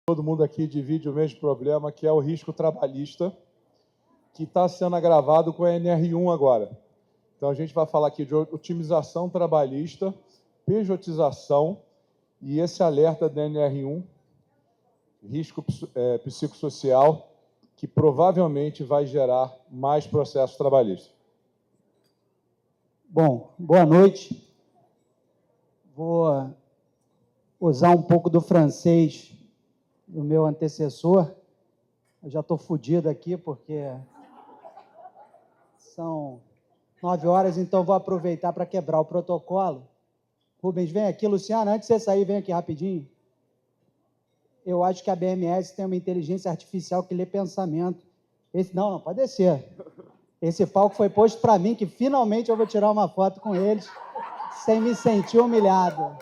Todo mundo aqui divide o mesmo problema, que é o risco trabalhista, que está sendo agravado com a NR1 agora. Então, a gente vai falar aqui de otimização trabalhista, pejotização e esse alerta da NR1, risco psicossocial, que provavelmente vai gerar mais processos trabalhistas. Bom, boa noite. Vou usar um pouco do francês do meu antecessor. Eu já estou fodido aqui porque são 9 horas, então vou aproveitar para quebrar o protocolo. Rubens, vem aqui. Luciano, antes de você sair, vem aqui rapidinho. Eu acho que a BMS tem uma inteligência artificial que lê pensamento. Não, pode descer. Esse palco foi posto para mim, que finalmente eu vou tirar uma foto com eles, sem me sentir humilhado.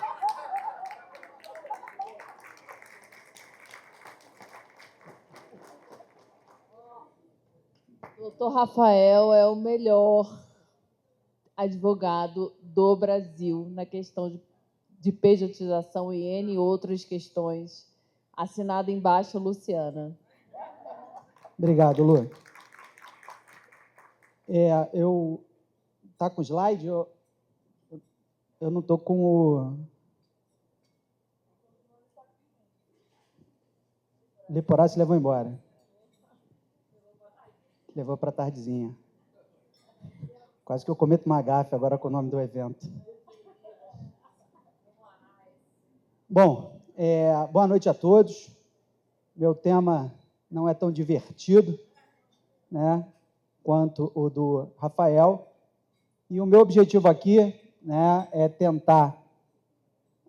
Doutor Rafael é o melhor advogado do Brasil na questão de pejotização e N outras questões. Assinado embaixo, Luciana. Obrigado, Lu. Tá com o slide? Eu não estou com o... Leporá se levou embora. Levou para a tardezinha. Quase que eu cometo uma gafe agora com o nome do evento. Bom, boa noite a todos. Meu tema não é tão divertido, né, quanto o do Rafael. E o meu objetivo aqui, né, é tentar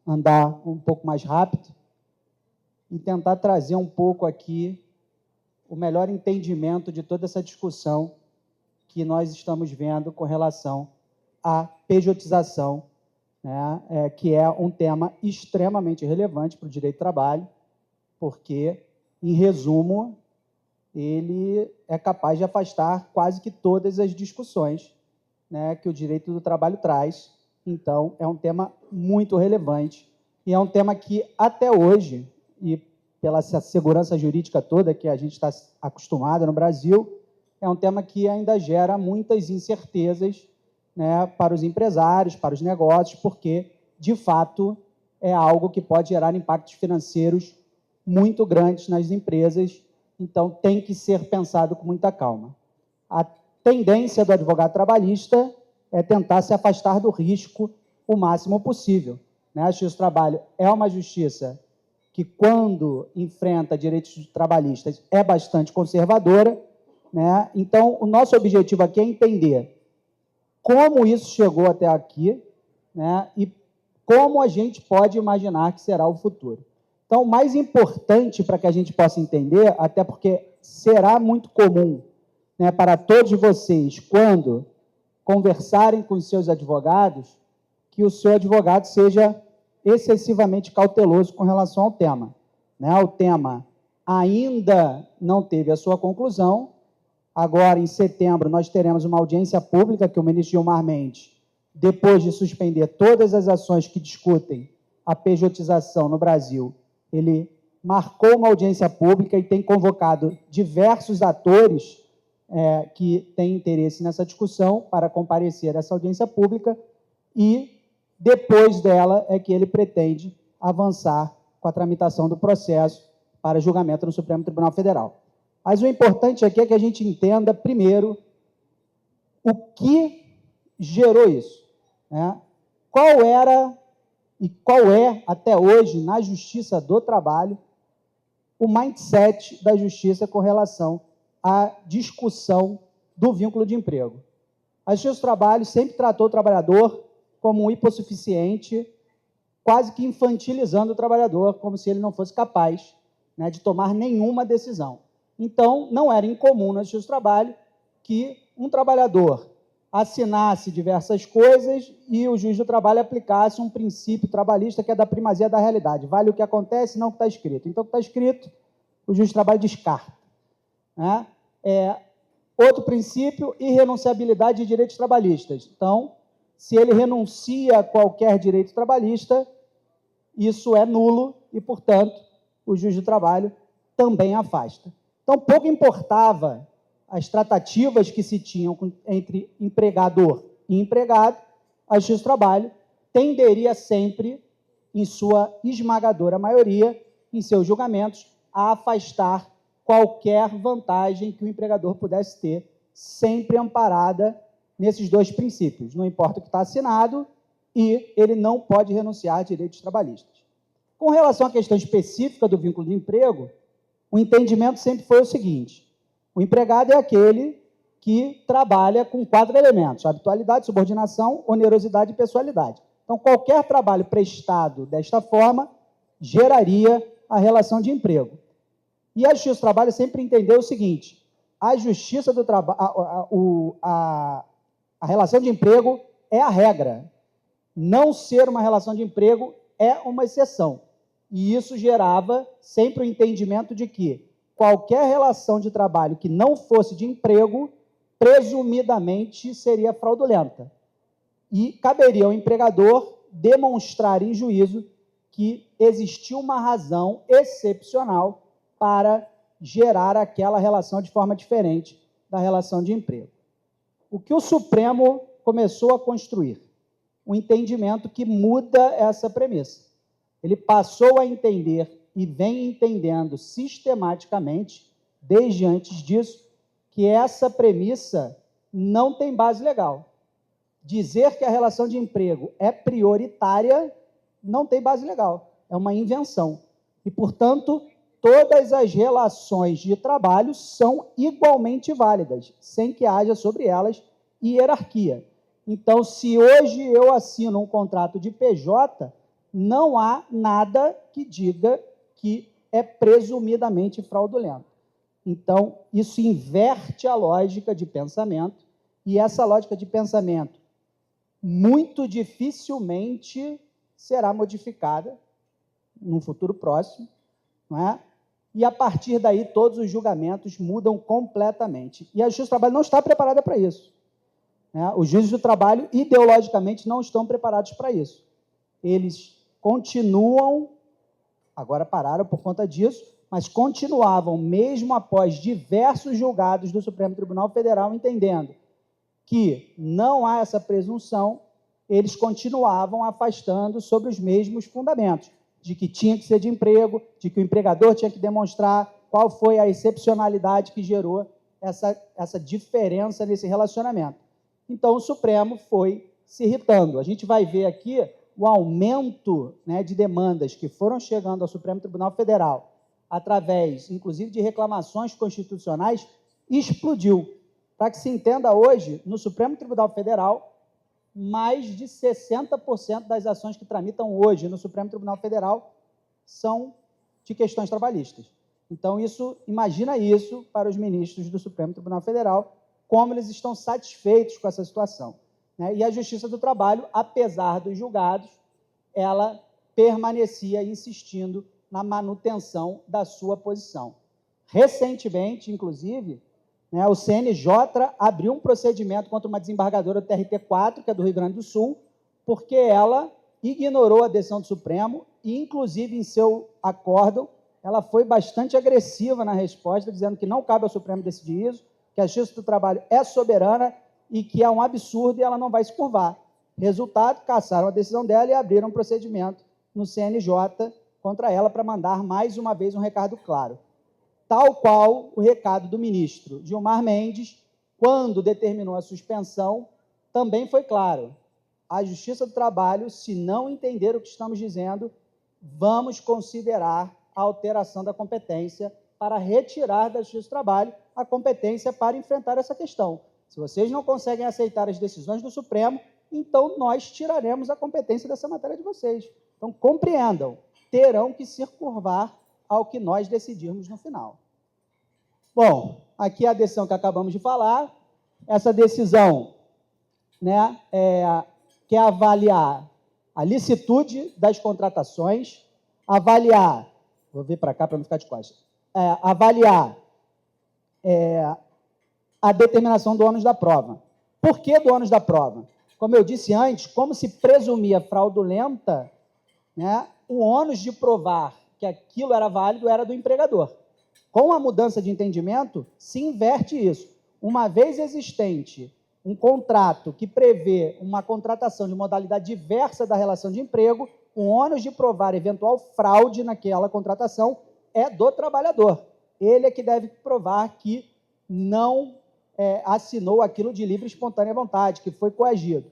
andar um pouco mais rápido e tentar trazer um pouco aqui o melhor entendimento de toda essa discussão que nós estamos vendo com relação à pejotização, né, que é um tema extremamente relevante para o direito do trabalho, porque, em resumo, ele é capaz de afastar quase que todas as discussões, né, que o direito do trabalho traz. Então, é um tema muito relevante e é um tema que, até hoje, e pela segurança jurídica toda que a gente está acostumado no Brasil, é um tema que ainda gera muitas incertezas, né, para os empresários, para os negócios, porque, de fato, é algo que pode gerar impactos financeiros muito grandes nas empresas, então tem que ser pensado com muita calma. A tendência do advogado trabalhista é tentar se afastar do risco o máximo possível, né? A Justiça do Trabalho é uma justiça que, quando enfrenta direitos trabalhistas, é bastante conservadora, né? Então, o nosso objetivo aqui é entender como isso chegou até aqui, né, e como a gente pode imaginar que será o futuro. Então, o mais importante para que a gente possa entender, até porque será muito comum, né, para todos vocês, quando conversarem com os seus advogados, que o seu advogado seja excessivamente cauteloso com relação ao tema, né? O tema ainda não teve a sua conclusão. Agora, em setembro, nós teremos uma audiência pública que o ministro Gilmar Mendes, depois de suspender todas as ações que discutem a pejotização no Brasil, ele marcou uma audiência pública e tem convocado diversos atores que têm interesse nessa discussão para comparecer a essa audiência pública e, depois dela, é que ele pretende avançar com a tramitação do processo para julgamento no Supremo Tribunal Federal. Mas o importante aqui é que a gente entenda, primeiro, o que gerou isso, né? Qual era e qual é, até hoje, na Justiça do Trabalho, o mindset da Justiça com relação à discussão do vínculo de emprego. A Justiça do Trabalho sempre tratou o trabalhador como um hipossuficiente, quase que infantilizando o trabalhador, como se ele não fosse capaz, né, de tomar nenhuma decisão. Então, não era incomum na Justiça do Trabalho que um trabalhador assinasse diversas coisas e o juiz do trabalho aplicasse um princípio trabalhista que é da primazia da realidade. Vale o que acontece, não o que está escrito. Então, o que está escrito, o juiz do trabalho descarta, né? Outro princípio, irrenunciabilidade de direitos trabalhistas. Então, se ele renuncia a qualquer direito trabalhista, isso é nulo e, portanto, o juiz do trabalho também afasta. Então, pouco importava as tratativas que se tinham entre empregador e empregado, a Justiça do Trabalho tenderia sempre, em sua esmagadora maioria, em seus julgamentos, a afastar qualquer vantagem que o empregador pudesse ter, sempre amparada nesses dois princípios. Não importa o que está assinado e ele não pode renunciar a direitos trabalhistas. Com relação à questão específica do vínculo de emprego, o entendimento sempre foi o seguinte: o empregado é aquele que trabalha com 4 elementos: habitualidade, subordinação, onerosidade e pessoalidade. Então, qualquer trabalho prestado desta forma geraria a relação de emprego. E a Justiça do Trabalho sempre entendeu o seguinte: a Justiça do Trabalho, a relação de emprego é a regra. Não ser uma relação de emprego é uma exceção. E isso gerava sempre o entendimento de que qualquer relação de trabalho que não fosse de emprego, presumidamente seria fraudulenta. E caberia ao empregador demonstrar em juízo que existiu uma razão excepcional para gerar aquela relação de forma diferente da relação de emprego. O que o Supremo começou a construir? Um entendimento que muda essa premissa. Ele passou a entender e vem entendendo sistematicamente, desde antes disso, que essa premissa não tem base legal. Dizer que a relação de emprego é prioritária não tem base legal, é uma invenção. E, portanto, todas as relações de trabalho são igualmente válidas, sem que haja sobre elas hierarquia. Então, se hoje eu assino um contrato de PJ, não há nada que diga que é presumidamente fraudulento. Então, isso inverte a lógica de pensamento, e essa lógica de pensamento muito dificilmente será modificada num futuro próximo, não é? E, a partir daí, todos os julgamentos mudam completamente. E a Justiça do Trabalho não está preparada para isso. Os juízes do trabalho, ideologicamente, não estão preparados para isso. Eles continuam, agora pararam por conta disso, mas continuavam, mesmo após diversos julgados do Supremo Tribunal Federal, entendendo que não há essa presunção, eles continuavam afastando sobre os mesmos fundamentos, de que tinha que ser de emprego, de que o empregador tinha que demonstrar qual foi a excepcionalidade que gerou essa diferença nesse relacionamento. Então, o Supremo foi se irritando. A gente vai ver aqui o aumento, né, de demandas que foram chegando ao Supremo Tribunal Federal, através, inclusive, de reclamações constitucionais, explodiu. Para que se entenda, hoje, no Supremo Tribunal Federal, mais de 60% das ações que tramitam hoje no Supremo Tribunal Federal são de questões trabalhistas. Então, imagina isso para os ministros do Supremo Tribunal Federal, como eles estão satisfeitos com essa situação. E a Justiça do Trabalho, apesar dos julgados, ela permanecia insistindo na manutenção da sua posição. Recentemente, inclusive, o CNJ abriu um procedimento contra uma desembargadora do TRT4, que é do Rio Grande do Sul, porque ela ignorou a decisão do Supremo e, inclusive, em seu acórdão, ela foi bastante agressiva na resposta, dizendo que não cabe ao Supremo decidir isso, que a Justiça do Trabalho é soberana e que é um absurdo e ela não vai se curvar. Resultado, cassaram a decisão dela e abriram um procedimento no CNJ contra ela para mandar mais uma vez um recado claro. Tal qual o recado do ministro Gilmar Mendes, quando determinou a suspensão, também foi claro. A Justiça do Trabalho, se não entender o que estamos dizendo, vamos considerar a alteração da competência para retirar da Justiça do Trabalho a competência para enfrentar essa questão. Se vocês não conseguem aceitar as decisões do Supremo, então nós tiraremos a competência dessa matéria de vocês. Então, compreendam, terão que se curvar ao que nós decidirmos no final. Bom, aqui a decisão que acabamos de falar, essa decisão, quer avaliar a licitude das contratações, avaliar, vou vir para cá para não ficar de costas, avaliar a determinação do ônus da prova. Por que do ônus da prova? Como eu disse antes, como se presumia fraudulenta, o ônus de provar que aquilo era válido era do empregador. Com a mudança de entendimento, se inverte isso. Uma vez existente um contrato que prevê uma contratação de modalidade diversa da relação de emprego, o ônus de provar eventual fraude naquela contratação é do trabalhador. Ele é que deve provar que não assinou aquilo de livre e espontânea vontade, que foi coagido.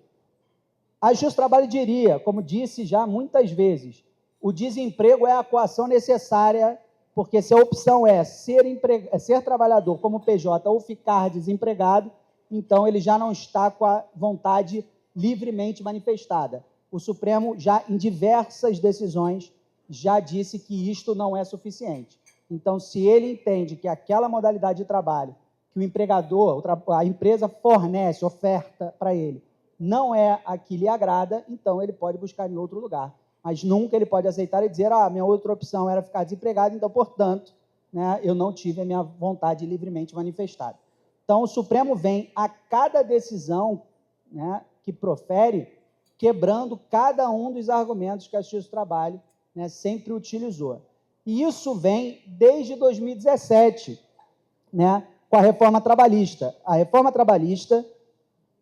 A Justiça do Trabalho diria, como disse já muitas vezes, o desemprego é a coação necessária, porque se a opção é ser trabalhador como PJ ou ficar desempregado, então ele já não está com a vontade livremente manifestada. O Supremo já, em diversas decisões, já disse que isto não é suficiente. Então, se ele entende que aquela modalidade de trabalho que o empregador, a empresa fornece, oferta para ele, não é a que lhe agrada, então ele pode buscar em outro lugar. Mas nunca ele pode aceitar e dizer, minha outra opção era ficar desempregado, então, portanto, né, eu não tive a minha vontade livremente manifestada. Então, o Supremo vem a cada decisão, né, que profere, quebrando cada um dos argumentos que a Justiça do Trabalho, né, sempre utilizou. E isso vem desde 2017, né, com a reforma trabalhista. A reforma trabalhista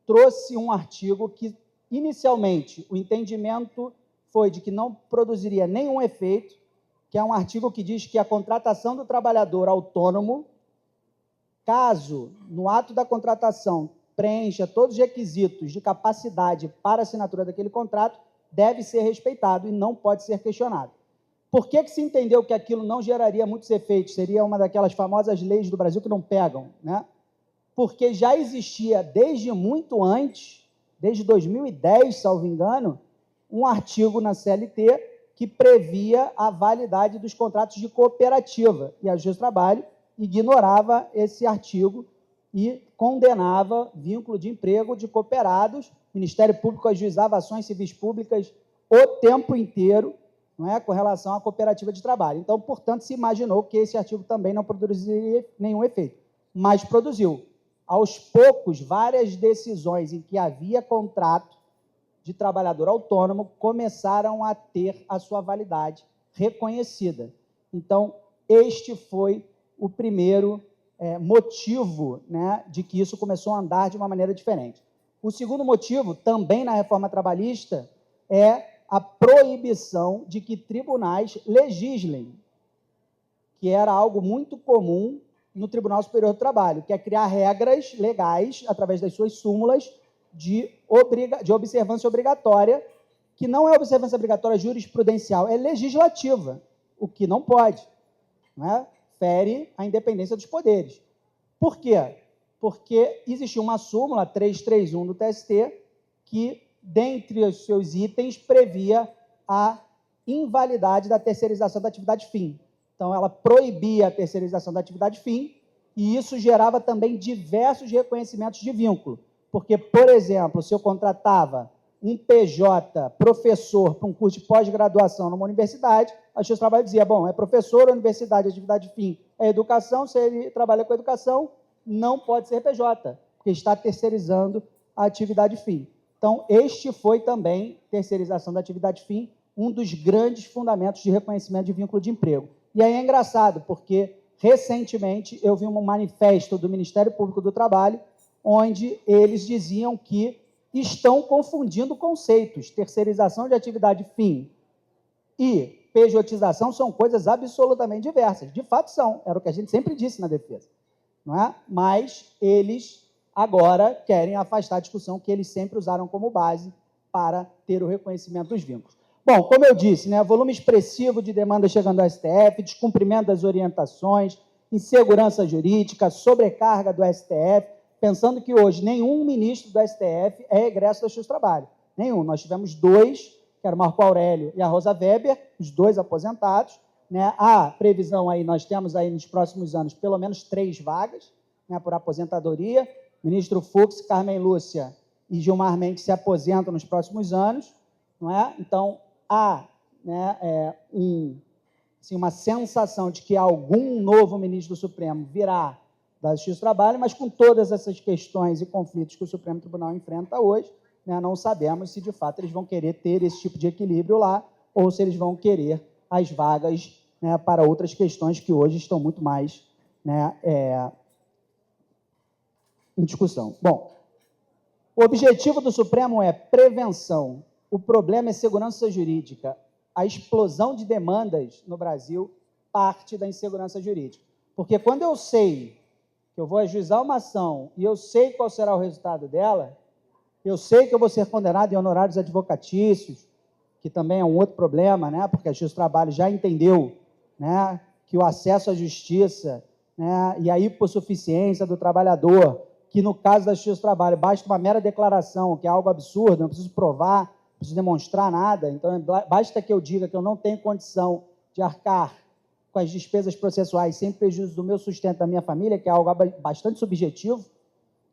trouxe um artigo que, inicialmente, o entendimento foi de que não produziria nenhum efeito, que é um artigo que diz que a contratação do trabalhador autônomo, caso, no ato da contratação, preencha todos os requisitos de capacidade para a assinatura daquele contrato, deve ser respeitado e não pode ser questionado. Por que se entendeu que aquilo não geraria muitos efeitos? Seria uma daquelas famosas leis do Brasil que não pegam, né? Porque já existia desde muito antes, desde 2010, salvo engano, um artigo na CLT que previa a validade dos contratos de cooperativa. E a Justiça do Trabalho ignorava esse artigo e condenava vínculo de emprego de cooperados. O Ministério Público ajuizava ações civis públicas o tempo inteiro, não é, com relação à cooperativa de trabalho. Então, portanto, se imaginou que esse artigo também não produziria nenhum efeito, mas produziu. Aos poucos, várias decisões em que havia contrato de trabalhador autônomo começaram a ter a sua validade reconhecida. Então, este foi o primeiro motivo, né, de que isso começou a andar de uma maneira diferente. O segundo motivo, também na reforma trabalhista, é a proibição de que tribunais legislem, que era algo muito comum no Tribunal Superior do Trabalho, que é criar regras legais, através das suas súmulas, de observância obrigatória, que não é observância obrigatória jurisprudencial, é legislativa, o que não pode, né? Fere a independência dos poderes. Por quê? Porque existiu uma súmula 331 do TST que, dentre os seus itens, previa a invalidade da terceirização da atividade fim. Então, ela proibia a terceirização da atividade fim e isso gerava também diversos reconhecimentos de vínculo. Porque, por exemplo, se eu contratava um PJ professor para um curso de pós-graduação numa universidade, a Justiça do Trabalho dizia, bom, é professor, universidade, atividade fim é educação, se ele trabalha com educação, não pode ser PJ, porque está terceirizando a atividade fim. Então, este foi também, terceirização da atividade fim, um dos grandes fundamentos de reconhecimento de vínculo de emprego. E aí é engraçado, porque, recentemente, eu vi um manifesto do Ministério Público do Trabalho, onde eles diziam que estão confundindo conceitos. Terceirização de atividade fim e pejotização são coisas absolutamente diversas. De fato são, era o que a gente sempre disse na defesa. Não é? Mas eles agora querem afastar a discussão que eles sempre usaram como base para ter o reconhecimento dos vínculos. Bom, como eu disse, né, volume expressivo de demandas chegando ao STF, descumprimento das orientações, insegurança jurídica, sobrecarga do STF, pensando que hoje nenhum ministro do STF é egresso da Justiça do Trabalho. Nenhum. Nós tivemos dois, que era o Marco Aurélio e a Rosa Weber, os dois aposentados. Né? A previsão aí, nós temos aí nos próximos anos pelo menos 3 vagas, né, por aposentadoria. Ministro Fux, Carmen Lúcia e Gilmar Mendes se aposentam nos próximos anos. Não é? Então, há, né, uma sensação de que algum novo ministro do Supremo virá da Justiça do Trabalho, mas com todas essas questões e conflitos que o Supremo Tribunal enfrenta hoje, né, não sabemos se, de fato, eles vão querer ter esse tipo de equilíbrio lá ou se eles vão querer as vagas, né, para outras questões que hoje estão muito mais, né, em discussão. Bom, o objetivo do Supremo é prevenção. O problema é segurança jurídica. A explosão de demandas no Brasil parte da insegurança jurídica. Porque quando eu sei que eu vou ajuizar uma ação e eu sei qual será o resultado dela, eu sei que eu vou ser condenado em honorários advocatícios, que também é um outro problema, né? Porque a Justiça do Trabalho já entendeu, né, que o acesso à justiça, né, e a hipossuficiência do trabalhador, que no caso da Justiça do Trabalho basta uma mera declaração, que é algo absurdo, não preciso provar, não preciso demonstrar nada, então basta que eu diga que eu não tenho condição de arcar com as despesas processuais sem prejuízo do meu sustento da minha família, que é algo bastante subjetivo,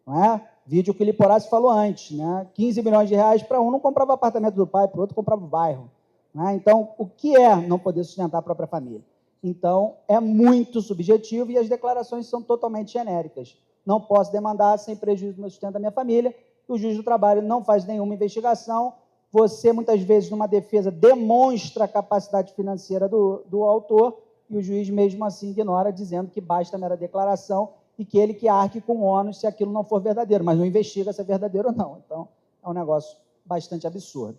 não é? Vídeo que o Liporace falou antes, né? 15 milhões de reais para um não comprava apartamento do pai, para o outro comprava o bairro. Né? Então, o que é não poder sustentar a própria família? Então, é muito subjetivo e as declarações são totalmente genéricas. Não posso demandar sem prejuízo do meu sustento da minha família, o juiz do trabalho não faz nenhuma investigação, você, muitas vezes, numa defesa, demonstra a capacidade financeira do autor e o juiz, mesmo assim, ignora, dizendo que basta a mera declaração e que ele que arque com o ônus se aquilo não for verdadeiro, mas não investiga se é verdadeiro ou não. Então, é um negócio bastante absurdo.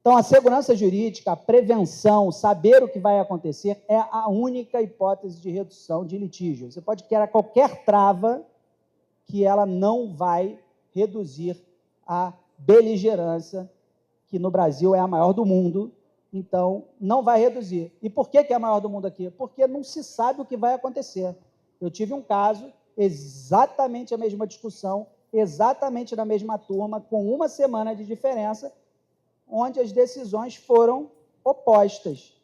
Então, a segurança jurídica, a prevenção, saber o que vai acontecer, é a única hipótese de redução de litígio. Você pode criar qualquer trava que ela não vai reduzir a beligerância, que no Brasil é a maior do mundo, então não vai reduzir. E por que é a maior do mundo aqui? Porque não se sabe o que vai acontecer. Eu tive um caso, exatamente a mesma discussão, exatamente na mesma turma, com uma semana de diferença, onde as decisões foram opostas.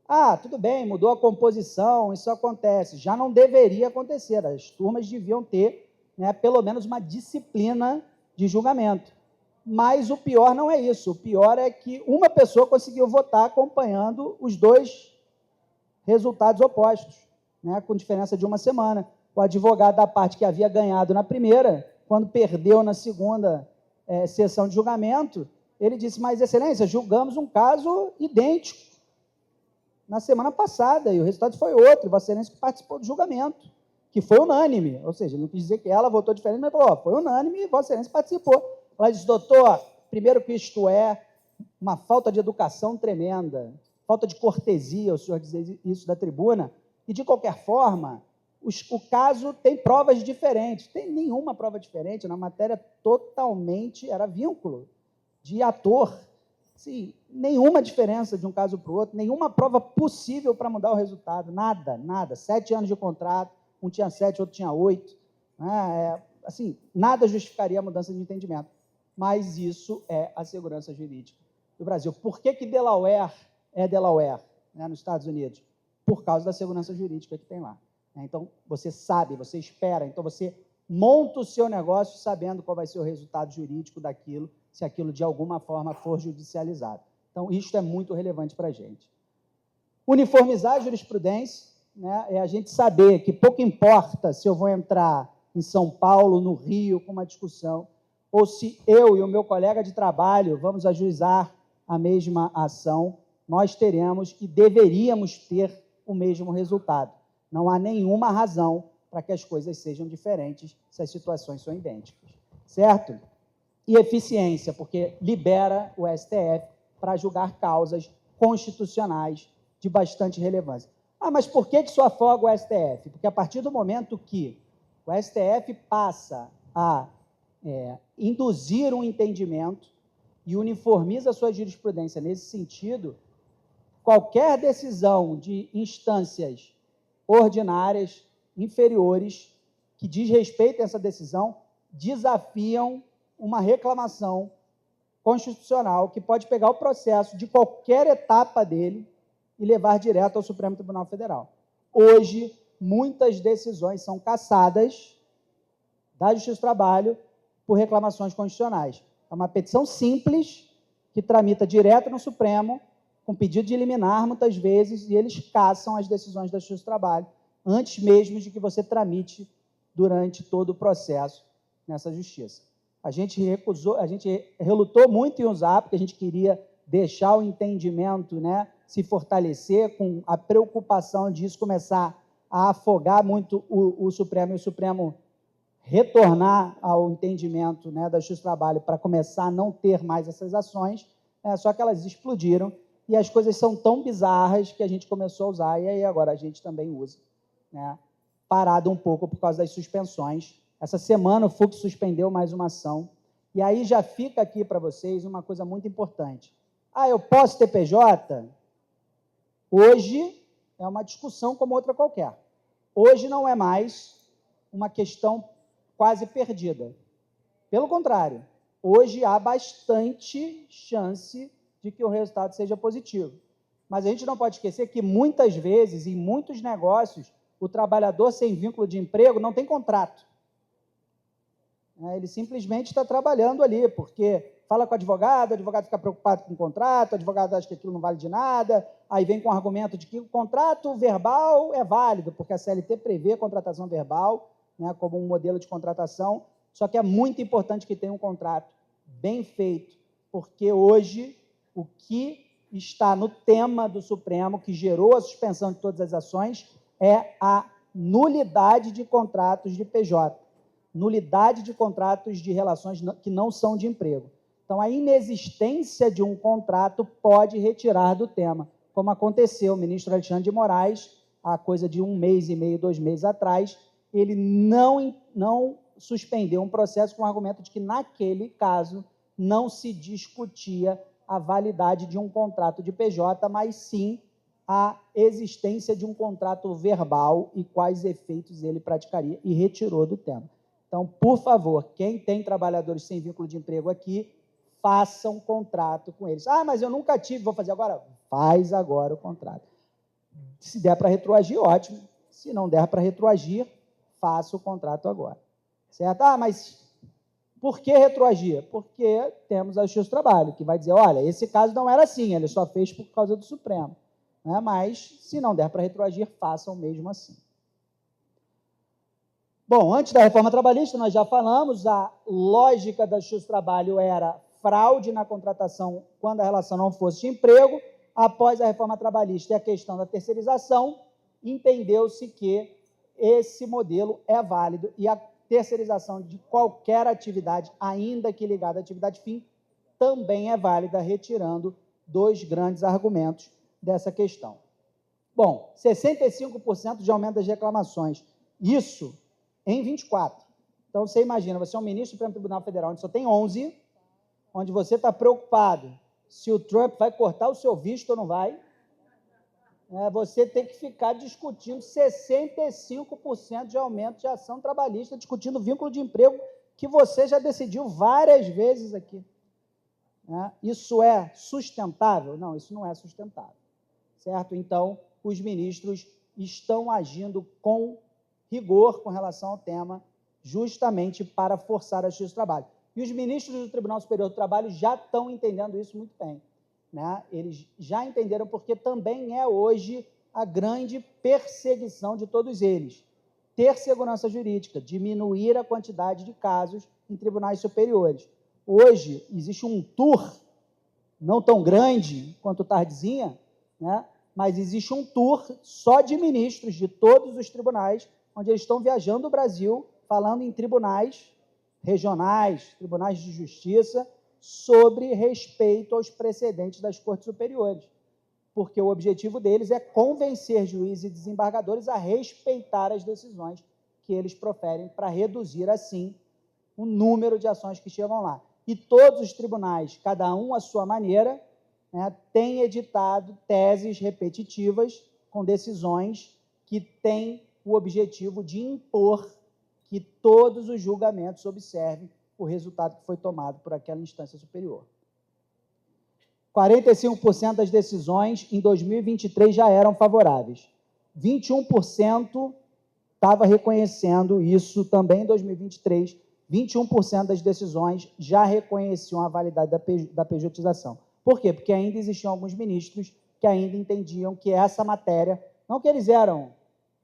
Ah, tudo bem, mudou a composição, isso acontece. Já não deveria acontecer, as turmas deviam ter, né, pelo menos uma disciplina de julgamento. Mas o pior não é isso, o pior é que uma pessoa conseguiu votar acompanhando os dois resultados opostos, né, com diferença de uma semana. O advogado da parte que havia ganhado na primeira, quando perdeu na segunda sessão de julgamento, ele disse, mas, excelência, julgamos um caso idêntico na semana passada, e o resultado foi outro, Vossa Excelência participou do julgamento, que foi unânime, ou seja, não quis dizer que ela votou diferente, mas falou, foi unânime e Vossa Excelência participou. Ela disse, doutor, primeiro que isto é uma falta de educação tremenda, falta de cortesia, o senhor dizer isso da tribuna, e, de qualquer forma, o caso tem provas diferentes, tem nenhuma prova diferente, na matéria totalmente, era vínculo de ator, sim, nenhuma diferença de um caso para o outro, nenhuma prova possível para mudar o resultado, nada, nada, 7 anos de contrato, um tinha 7, outro tinha 8, né? Assim, nada justificaria a mudança de entendimento, mas isso é a segurança jurídica do Brasil. Por que Delaware é Delaware, né, nos Estados Unidos? Por causa da segurança jurídica que tem lá. Então, você sabe, você espera, então você monta o seu negócio sabendo qual vai ser o resultado jurídico daquilo, se aquilo de alguma forma for judicializado. Então, isso é muito relevante para a gente. Uniformizar a jurisprudência, né, é a gente saber que pouco importa se eu vou entrar em São Paulo, no Rio, com uma discussão, ou se eu e o meu colega de trabalho vamos ajuizar a mesma ação, nós teremos e deveríamos ter o mesmo resultado. Não há nenhuma razão para que as coisas sejam diferentes se as situações são idênticas, certo? E eficiência, porque libera o STF para julgar causas constitucionais de bastante relevância. Ah, mas por que isso afoga o STF? Porque a partir do momento que o STF passa a induzir um entendimento e uniformiza a sua jurisprudência nesse sentido, qualquer decisão de instâncias ordinárias, inferiores, que desrespeitem essa decisão, desafiam uma reclamação constitucional que pode pegar o processo de qualquer etapa dele e levar direto ao Supremo Tribunal Federal. Hoje, muitas decisões são cassadas da Justiça do Trabalho por reclamações constitucionais. É uma petição simples que tramita direto no Supremo, com pedido de liminar, muitas vezes, e eles cassam as decisões da Justiça do Trabalho, antes mesmo de que você tramite durante todo o processo nessa justiça. A gente relutou muito em usar, porque a gente queria deixar o entendimento, né, se fortalecer, com a preocupação disso começar a afogar muito o Supremo, e o Supremo retornar ao entendimento, né, da Justiça do Trabalho para começar a não ter mais essas ações, só que elas explodiram e as coisas são tão bizarras que a gente começou a usar, e aí agora a gente também usa, né, parado um pouco por causa das suspensões. Essa semana o Fux suspendeu mais uma ação, e aí já fica aqui para vocês uma coisa muito importante. Eu posso ter PJ? Hoje é uma discussão como outra qualquer. Hoje não é mais uma questão quase perdida. Pelo contrário, hoje há bastante chance de que o resultado seja positivo. Mas a gente não pode esquecer que, muitas vezes, em muitos negócios, o trabalhador sem vínculo de emprego não tem contrato. Ele simplesmente está trabalhando ali, porque fala com o advogado fica preocupado com o contrato, o advogado acha que aquilo não vale de nada, aí vem com o argumento de que o contrato verbal é válido, porque a CLT prevê a contratação verbal, né, como um modelo de contratação, só que é muito importante que tenha um contrato bem feito, porque hoje o que está no tema do Supremo, que gerou a suspensão de todas as ações, é a nulidade de contratos de PJ, nulidade de contratos de relações que não são de emprego. Então, a inexistência de um contrato pode retirar do tema, como aconteceu. O ministro Alexandre de Moraes, há coisa de 1 mês e meio, 2 meses atrás, ele não suspendeu um processo com o argumento de que, naquele caso, não se discutia a validade de um contrato de PJ, mas sim a existência de um contrato verbal e quais efeitos ele praticaria, e retirou do tema. Então, por favor, quem tem trabalhadores sem vínculo de emprego aqui, faça um contrato com eles. Mas eu nunca tive, vou fazer agora? Faz agora o contrato. Se der para retroagir, ótimo. Se não der para retroagir, faça o contrato agora. Certo? Mas por que retroagir? Porque temos a Justiça do Trabalho, que vai dizer, olha, esse caso não era assim, ele só fez por causa do Supremo. Mas, se não der para retroagir, façam mesmo assim. Bom, antes da reforma trabalhista, nós já falamos, a lógica da Justiça do Trabalho era fraude na contratação quando a relação não fosse de emprego. Após a reforma trabalhista e a questão da terceirização, entendeu-se que esse modelo é válido e a terceirização de qualquer atividade, ainda que ligada à atividade fim, também é válida, retirando 2 grandes argumentos dessa questão. Bom, 65% de aumento das reclamações. Isso em 24. Então, você imagina, você é um ministro do Supremo Tribunal Federal, onde só tem 11, onde você está preocupado se o Trump vai cortar o seu visto ou não vai, você tem que ficar discutindo 65% de aumento de ação trabalhista, discutindo vínculo de emprego, que você já decidiu várias vezes aqui. Isso é sustentável? Não, isso não é sustentável. Certo? Então, os ministros estão agindo com rigor com relação ao tema, justamente para forçar a Justiça do Trabalho. E os ministros do Tribunal Superior do Trabalho já estão entendendo isso muito bem. Eles já entenderam, porque também é hoje a grande perseguição de todos eles. Ter segurança jurídica, diminuir a quantidade de casos em tribunais superiores. Hoje, existe um tour, não tão grande quanto o Tardezinha, mas existe um tour só de ministros de todos os tribunais, onde eles estão viajando o Brasil, falando em tribunais regionais, tribunais de justiça, sobre respeito aos precedentes das cortes superiores, porque o objetivo deles é convencer juízes e desembargadores a respeitar as decisões que eles proferem, para reduzir, assim, o número de ações que chegam lá. E todos os tribunais, cada um à sua maneira, têm editado teses repetitivas com decisões que têm o objetivo de impor que todos os julgamentos observem o resultado que foi tomado por aquela instância superior. 45% das decisões em 2023 já eram favoráveis. 21% estava reconhecendo isso também em 2023. 21% das decisões já reconheciam a validade da pejotização. Por quê? Porque ainda existiam alguns ministros que ainda entendiam que essa matéria, não que eles eram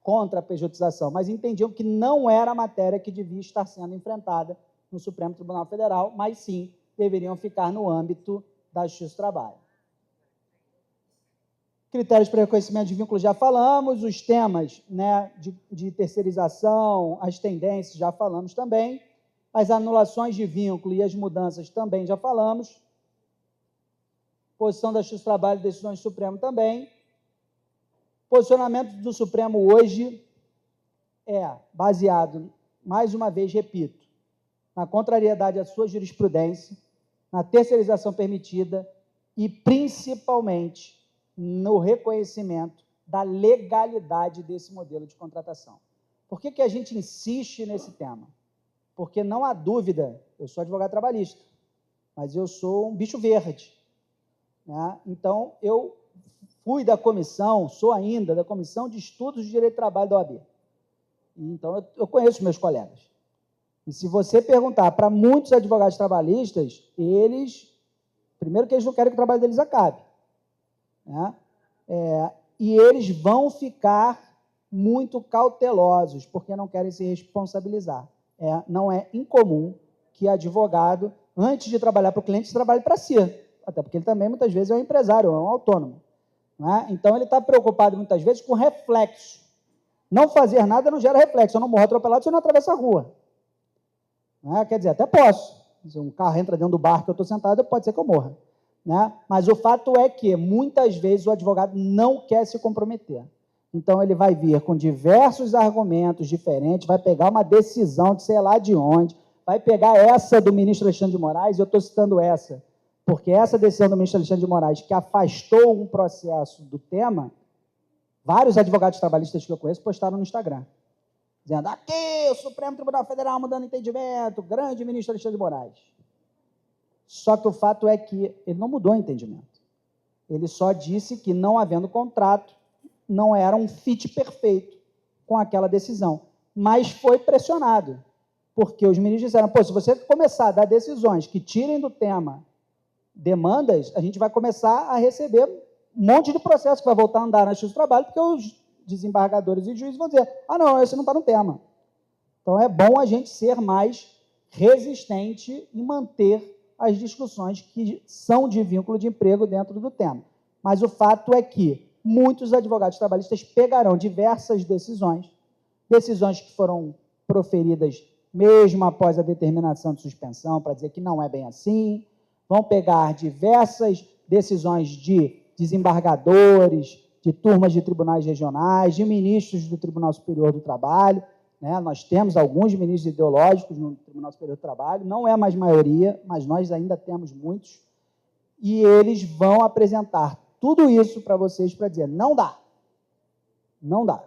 contra a pejotização, mas entendiam que não era a matéria que devia estar sendo enfrentada no Supremo Tribunal Federal, mas sim deveriam ficar no âmbito da Justiça do Trabalho. Critérios para reconhecimento de vínculo já falamos, os temas, né, de terceirização, as tendências já falamos também, as anulações de vínculo e as mudanças também já falamos, posição da Justiça do Trabalho e decisões do Supremo também. Posicionamento do Supremo hoje é baseado, mais uma vez, repito, na contrariedade à sua jurisprudência, na terceirização permitida e, principalmente, no reconhecimento da legalidade desse modelo de contratação. Por que a gente insiste nesse tema? Porque não há dúvida, eu sou advogado trabalhista, mas eu sou um bicho verde, né? Então, eu fui da comissão, sou ainda da Comissão de Estudos de Direito do Trabalho da OAB. Então, eu conheço meus colegas. E se você perguntar para muitos advogados trabalhistas, primeiro que eles não querem que o trabalho deles acabe, né? E eles vão ficar muito cautelosos, porque não querem se responsabilizar. Não é incomum que advogado, antes de trabalhar para o cliente, trabalhe para si, até porque ele também, muitas vezes, é um empresário, é um autônomo, né? Então, ele está preocupado, muitas vezes, com reflexo. Não fazer nada não gera reflexo. Eu não morro atropelado se eu não atravesso a rua. Né? Quer dizer, até posso. Se um carro entra dentro do bar que eu estou sentado, pode ser que eu morra. Né? Mas o fato é que, muitas vezes, o advogado não quer se comprometer. Então, ele vai vir com diversos argumentos diferentes, vai pegar uma decisão de sei lá de onde, vai pegar essa do ministro Alexandre de Moraes, e eu estou citando essa, porque essa decisão do ministro Alexandre de Moraes, que afastou um processo do tema, vários advogados trabalhistas que eu conheço postaram no Instagram, dizendo, aqui, o Supremo Tribunal Federal mudando entendimento, grande ministro Alexandre de Moraes. Só que o fato é que ele não mudou o entendimento. Ele só disse que, não havendo contrato, não era um fit perfeito com aquela decisão. Mas foi pressionado, porque os ministros disseram, se você começar a dar decisões que tirem do tema demandas, a gente vai começar a receber um monte de processo que vai voltar a andar na Justiça do Trabalho, porque os desembargadores e juízes vão dizer, não, esse não está no tema. Então, é bom a gente ser mais resistente e manter as discussões que são de vínculo de emprego dentro do tema. Mas o fato é que muitos advogados trabalhistas pegarão diversas decisões que foram proferidas mesmo após a determinação de suspensão, para dizer que não é bem assim, vão pegar diversas decisões de desembargadores, de turmas de tribunais regionais, de ministros do Tribunal Superior do Trabalho, né? Nós temos alguns ministros ideológicos no Tribunal Superior do Trabalho, não é mais maioria, mas nós ainda temos muitos, e eles vão apresentar tudo isso para vocês para dizer, não dá. Não dá.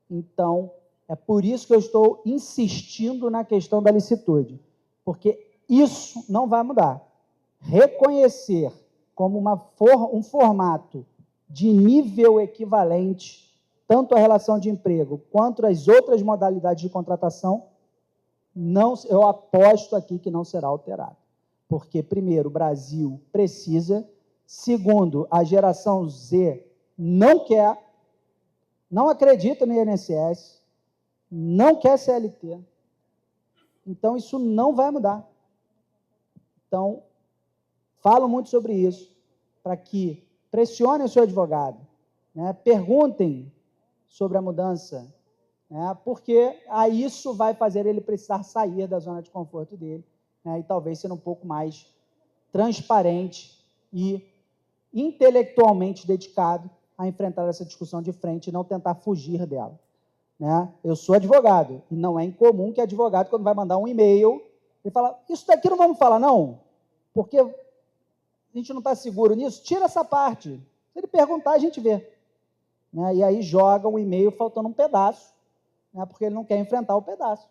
Então, é por isso que eu estou insistindo na questão da licitude, porque isso não vai mudar. Reconhecer como um formato de nível equivalente, tanto a relação de emprego quanto as outras modalidades de contratação, eu aposto aqui que não será alterado. Porque, primeiro, o Brasil precisa, segundo, a geração Z não quer, não acredita no INSS, não quer CLT. Então, isso não vai mudar. Então, falo muito sobre isso, para que pressionem o seu advogado, né? Perguntem sobre a mudança, né? Porque isso vai fazer ele precisar sair da zona de conforto dele, né? E talvez ser um pouco mais transparente e intelectualmente dedicado a enfrentar essa discussão de frente e não tentar fugir dela, né? Eu sou advogado, e não é incomum que advogado, quando vai mandar um e-mail, ele fala, isso daqui não vamos falar, não, porque a gente não está seguro nisso, tira essa parte. Se ele perguntar, a gente vê. Né? E aí joga um e-mail faltando um pedaço, né? Porque ele não quer enfrentar o pedaço.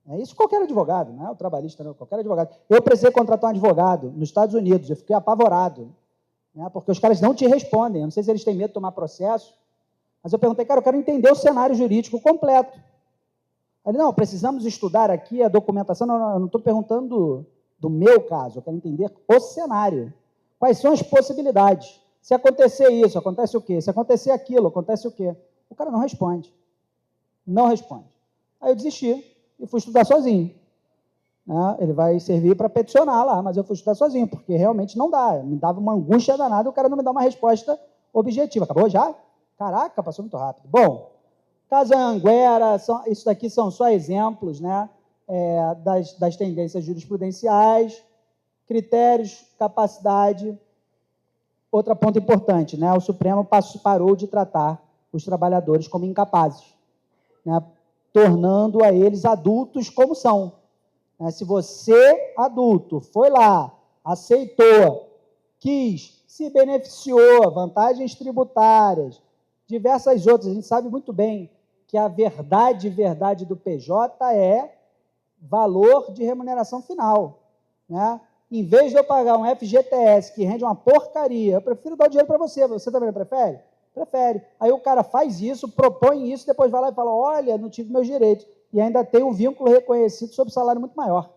É isso qualquer advogado, não é o trabalhista, não, qualquer advogado. Eu precisei contratar um advogado nos Estados Unidos, eu fiquei apavorado, né? Porque os caras não te respondem, eu não sei se eles têm medo de tomar processo, mas eu perguntei, cara, eu quero entender o cenário jurídico completo. Ele, não, precisamos estudar aqui a documentação, eu não estou perguntando do meu caso, eu quero entender o cenário. Quais são as possibilidades? Se acontecer isso, acontece o quê? Se acontecer aquilo, acontece o quê? O cara não responde. Não responde. Aí eu desisti e fui estudar sozinho. Né? Ele vai servir para peticionar lá, mas eu fui estudar sozinho, porque realmente não dá. Me dava uma angústia danada, o cara não me dá uma resposta objetiva. Acabou já? Caraca, passou muito rápido. Bom, caso Anhanguera, isso daqui são só exemplos, né, das tendências jurisprudenciais, critérios, capacidade. Outro ponto importante, né, o Supremo parou de tratar os trabalhadores como incapazes, né, tornando a eles adultos como são. Se você, adulto, foi lá, aceitou, quis, se beneficiou, vantagens tributárias, diversas outras, a gente sabe muito bem que a verdade do PJ é valor de remuneração final, né? Em vez de eu pagar um FGTS que rende uma porcaria, eu prefiro dar o dinheiro para você. Você também prefere? Prefere. Aí o cara faz isso, propõe isso, depois vai lá e fala, olha, não tive meus direitos. E ainda tem um vínculo reconhecido sobre salário muito maior,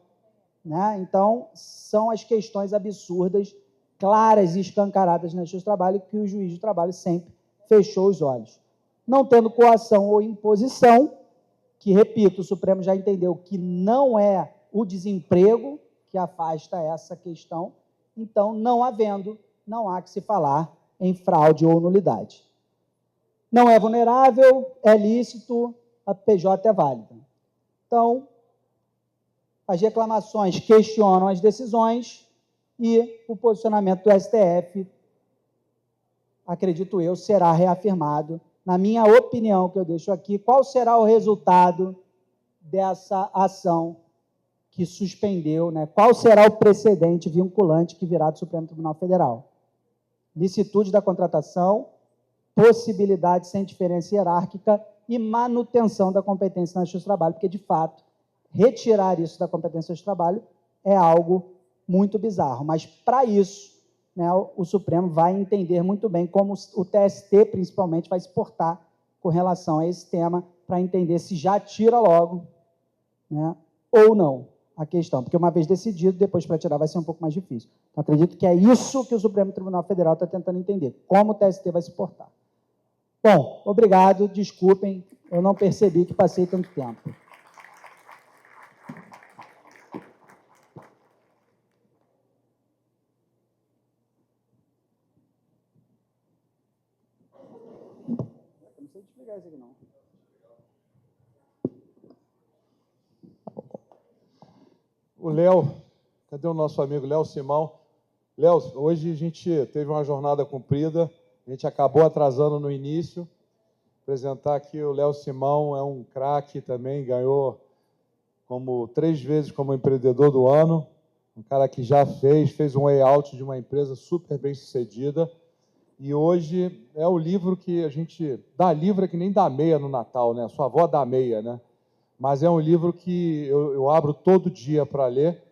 né? Então, são as questões absurdas, claras e escancaradas na justiça do trabalho, que o juiz do trabalho sempre fechou os olhos. Não tendo coação ou imposição, que, repito, o Supremo já entendeu que não é o desemprego que afasta essa questão, então, não havendo, não há que se falar em fraude ou nulidade. Não é vulnerável, é lícito, a PJ é válida. Então, as reclamações questionam as decisões e o posicionamento do STF, acredito eu, será reafirmado. Na minha opinião, que eu deixo aqui, qual será o resultado dessa ação que suspendeu, né? Qual será o precedente vinculante que virá do Supremo Tribunal Federal? Licitude da contratação, possibilidade sem diferença hierárquica e manutenção da competência na justiça do trabalho, porque, de fato, retirar isso da competência de trabalho é algo muito bizarro. Mas, para isso, né, o Supremo vai entender muito bem como o TST, principalmente, vai se portar com relação a esse tema, para entender se já tira logo, né, ou não a questão. Porque, uma vez decidido, depois para tirar vai ser um pouco mais difícil. Então, acredito que é isso que o Supremo Tribunal Federal está tentando entender, como o TST vai se portar. Bom, obrigado, desculpem, eu não percebi que passei tanto tempo. Não sei explicar isso aqui, não. O Léo, cadê o nosso amigo Léo Simão? Léo, hoje a gente teve uma jornada cumprida, a gente acabou atrasando no início. Apresentar aqui o Léo Simão, é um craque também, ganhou 3 vezes como empreendedor do ano, um cara que já fez um layout de uma empresa super bem sucedida, e hoje é o livro que a gente dá livro é que nem dá meia no Natal, né? Sua avó dá meia, né? Mas é um livro que eu abro todo dia para ler,